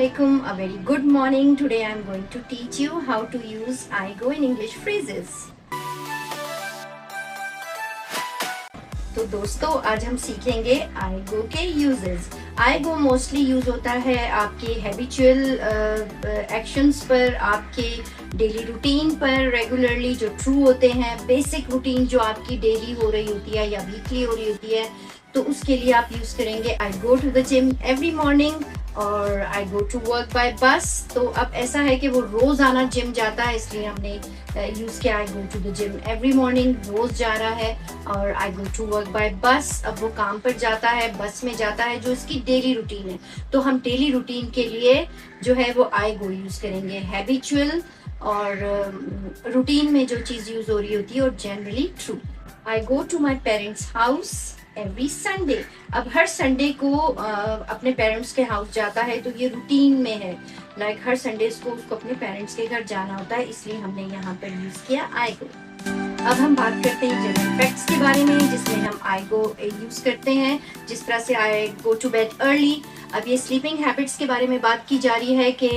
Assalamualaikum. A very good morning. Today I am going to teach you how to use I go in English phrases. तो दोस्तों आज हम सीखेंगे I go के uses. I go mostly use होता है आपके हैबिचुअल एक्शंस पर, आपके डेली रूटीन पर, रेगुलरली जो ट्रू होते हैं, बेसिक रूटीन जो आपकी डेली हो रही होती है या वीकली हो रही होती है, तो उसके लिए आप यूज करेंगे I go to the gym every morning और I go to work by bus. तो अब ऐसा है कि वो रोज आना जिम जाता है, इसलिए हमने यूज किया I go to the gym every morning, रोज जा रहा है। और I go to work by bus, अब वो काम पर जाता है, बस में जाता है, जो इसकी डेली रूटीन है। तो हम डेली रूटीन के लिए जो है वो आई गो यूज करेंगे। हैबिचुअल और रूटीन में जो चीज यूज हो रही होती है और generally true. I go to my parents house every Sunday. अब हर संडे को अपने पेरेंट्स के हाउस जाता है, तो ये रूटीन में है। लाइक हर संडे को उसको अपने पेरेंट्स के घर जाना होता है, इसलिए हमने यहाँ पर यूज किया आई गो। अब हम बात करते हैं जनरल फैक्ट्स के बारे में, जिसमें हम आई गो यूज करते हैं। जिस तरह से आई गो टू बेड अर्ली। अब ये स्लीपिंग हैबिट्स के बारे में बात की जा रही है कि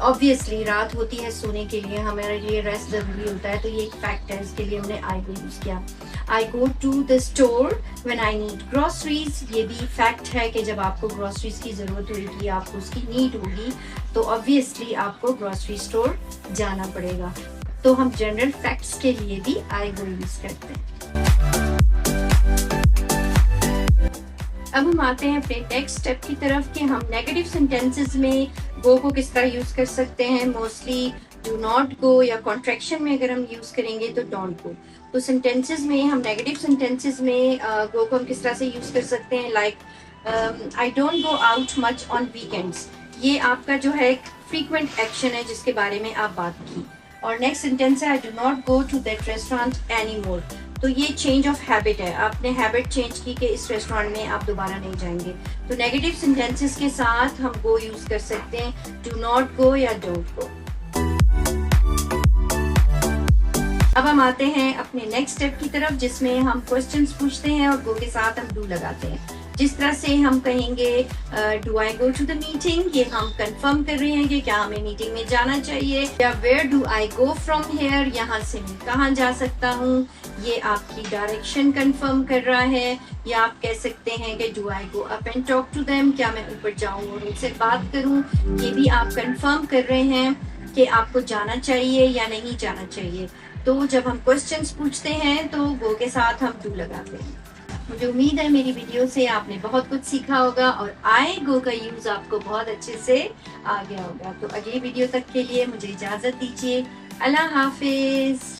ऑब्वियसली रात होती है सोने के लिए, हमारे लिए रेस्ट जरूरी होता है, तो ये एक फैक्ट है, इसके लिए हमने आई गो यूज किया। I go to the store when I need groceries. ये भी फैक्ट है कि जब आपको ग्रोसरीज की जरूरत होगी, आपको उसकी नीड होगी, तो ऑब्वियसली आपको ग्रोसरी स्टोर जाना पड़ेगा। तो हम जनरल फैक्ट्स के लिए भी आई गो यूज करते हैं। अब हम आते हैं अपने नेक्स्ट स्टेप की तरफ कि हम नेगेटिव सेंटेंसेस में गो को किस तरह यूज कर सकते हैं। मोस्टली डू नॉट गो या कॉन्ट्रैक्शन में अगर हम यूज करेंगे तो डोंट गो। तो सेंटेंसेस में हम नेगेटिव सेंटेंसेस में गो को हम किस तरह से यूज कर सकते हैं। Like I don't go out much on weekends. ये आपका जो है फ्रीक्वेंट एक्शन है जिसके बारे में आप बात की। और नेक्स्ट सेंटेंस है I do not go to that restaurant any more. तो ये चेंज ऑफ हैबिट है, आपने हैबिट चेंज की कि इस रेस्टोरेंट में आप दोबारा नहीं जाएंगे। तो नेगेटिव सेंटेंसेस के साथ हम गो यूज कर सकते हैं, डू नॉट गो या डोंट गो। अब हम आते हैं अपने नेक्स्ट स्टेप की तरफ, जिसमें हम क्वेश्चंस पूछते हैं और गो के साथ हम डू लगाते हैं। जिस तरह से हम कहेंगे do I go to the meeting, ये हम कंफर्म कर रहे हैं कि क्या हमें मीटिंग में जाना चाहिए। या where do I go from here, यहाँ से मैं कहाँ जा सकता हूँ, ये आपकी डायरेक्शन कंफर्म कर रहा है। या आप कह सकते हैं कि do I go up and talk to them, क्या मैं ऊपर जाऊँ और उनसे बात करूँ, ये भी आप कंफर्म कर रहे हैं कि आपको जाना चाहिए या नहीं जाना चाहिए। तो जब हम क्वेश्चंस पूछते हैं तो गो के साथ हम डू लगाते हैं। मुझे उम्मीद है मेरी वीडियो से आपने बहुत कुछ सीखा होगा और आई गो का यूज आपको बहुत अच्छे से आ गया होगा। तो अगली वीडियो तक के लिए मुझे इजाजत दीजिए। अल्लाह हाफिज।